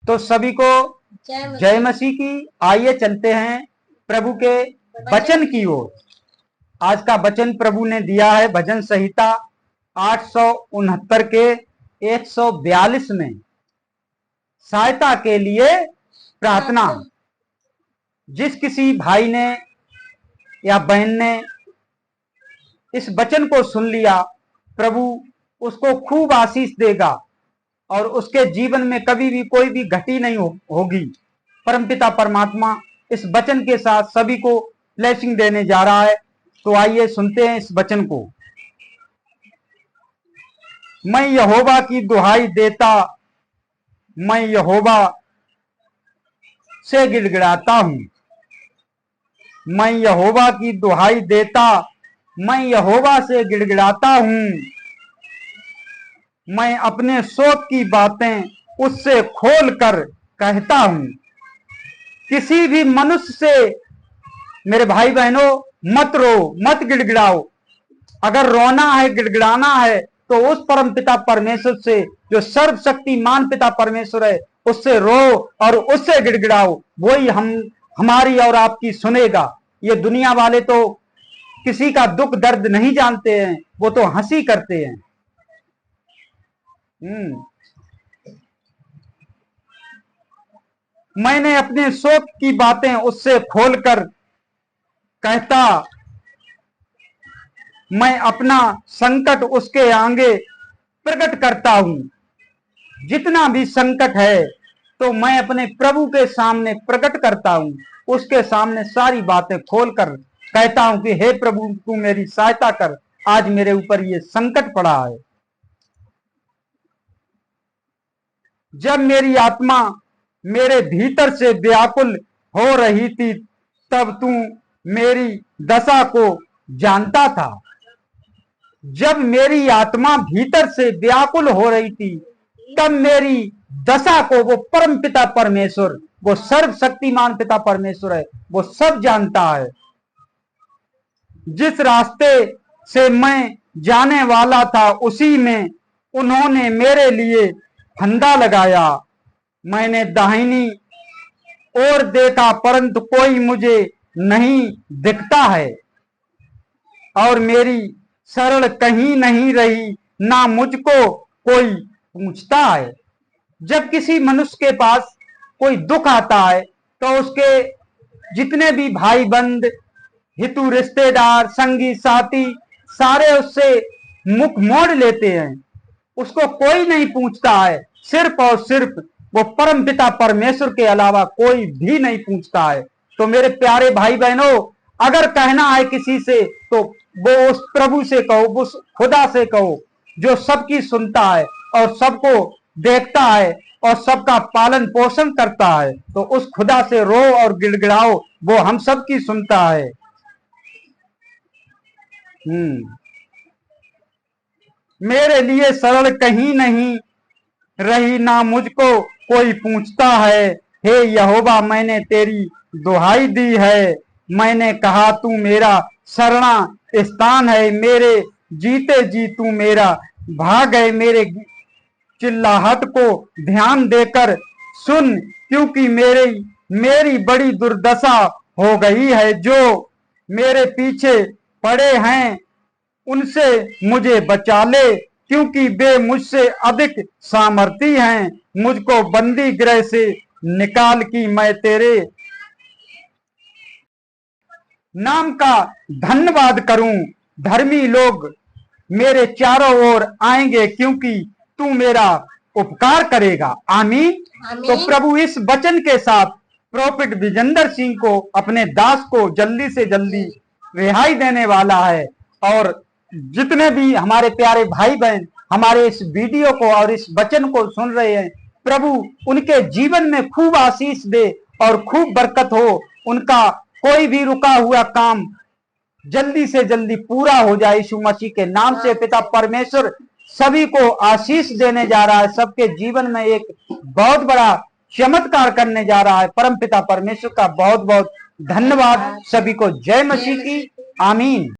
तो सभी को जय मसीह की। आइए चलते हैं प्रभु के वचन की ओर। आज का वचन प्रभु ने दिया है भजन संहिता 869 के 142 में, सहायता के लिए प्रार्थना। जिस किसी भाई ने या बहन ने इस वचन को सुन लिया, प्रभु उसको खूब आशीष देगा और उसके जीवन में कभी भी कोई भी घटी नहीं होगी। परमपिता परमात्मा इस वचन के साथ सभी को ब्लेसिंग देने जा रहा है। तो आइए सुनते हैं इस वचन को। मैं यहोवा की दुहाई देता, मैं यहोवा से गिड़गिड़ाता हूं। मैं यहोवा की दुहाई देता, मैं यहोवा से गिड़गिड़ाता हूं। मैं अपने शोक की बातें उससे खोल कर कहता हूं। किसी भी मनुष्य से, मेरे भाई बहनों, मत रो, मत गिड़गिड़ाओ। अगर रोना है, गिड़गिड़ाना है, तो उस परम पिता परमेश्वर से, जो सर्वशक्तिमान पिता परमेश्वर है, उससे रो और उससे गिड़गिड़ाओ। वही हमारी और आपकी सुनेगा। ये दुनिया वाले तो किसी का दुख दर्द नहीं जानते हैं, वो तो हंसी करते हैं। मैंने अपने शोक की बातें उससे खोलकर कहता, मैं अपना संकट उसके आगे प्रकट करता हूं। जितना भी संकट है तो मैं अपने प्रभु के सामने प्रकट करता हूं। उसके सामने सारी बातें खोलकर कहता हूं कि हे प्रभु, तू मेरी सहायता कर। आज मेरे ऊपर ये संकट पड़ा है। जब मेरी आत्मा मेरे भीतर से व्याकुल हो रही थी, तब तू मेरी दशा को जानता था। जब मेरी आत्मा भीतर से व्याकुल हो रही थी, तब मेरी दशा को वो परम पिता परमेश्वर, वो सर्वशक्तिमान पिता परमेश्वर है, वो सब जानता है। जिस रास्ते से मैं जाने वाला था, उसी में उन्होंने मेरे लिए फंदा लगाया। मैंने दाहिनी ओर देखा, परंतु कोई मुझे नहीं दिखता है, और मेरी शरण कहीं नहीं रही, ना मुझको कोई पूछता है। जब किसी मनुष्य के पास कोई दुख आता है, तो उसके जितने भी भाई बंद, हितू, रिश्तेदार, संगी साथी, सारे उससे मुख मोड़ लेते हैं। उसको कोई नहीं पूछता है। सिर्फ और सिर्फ वो परम पिता परमेश्वर के अलावा कोई भी नहीं पूछता है। तो मेरे प्यारे भाई बहनों, अगर कहना है किसी से, तो वो उस प्रभु से कहो, उस खुदा से कहो, जो सबकी सुनता है और सबको देखता है और सबका पालन पोषण करता है। तो उस खुदा से रो और गिड़गिड़ाओ, वो हम सबकी सुनता है। मेरे लिए शरण कहीं नहीं रही, ना मुझको कोई पूछता है। हे यहोवा, मैंने तेरी दुहाई दी है। मैंने कहा, तू मेरा शरणा स्थान है। मेरे जीते जी तू मेरा भाग है। मेरे चिल्लाहट को ध्यान देकर सुन, क्योंकि मेरी बड़ी दुर्दशा हो गई है। जो मेरे पीछे पड़े हैं, उनसे मुझे बचा ले, क्योंकि वे मुझसे अधिक सामर्थी हैं। मुझको बंदी गृह से निकाल की मैं तेरे नाम का धन्यवाद करूं। धर्मी लोग मेरे चारों ओर आएंगे, क्योंकि तू मेरा उपकार करेगा। आमीन। तो प्रभु इस वचन के साथ प्रोफेट विजेंद्र सिंह को, अपने दास को जल्दी से जल्दी रिहाई देने वाला है। और जितने भी हमारे प्यारे भाई बहन हमारे इस वीडियो को और इस वचन को सुन रहे हैं, प्रभु उनके जीवन में खूब आशीष दे और खूब बरकत हो। उनका कोई भी रुका हुआ काम जल्दी से जल्दी पूरा हो जाए, यीशु मसीह के नाम से। पिता परमेश्वर सभी को आशीष देने जा रहा है, सबके जीवन में एक बहुत बड़ा चमत्कार करने जा रहा है। परम पिता परमेश्वर का बहुत बहुत धन्यवाद। सभी को जय मसीह की। आमीन।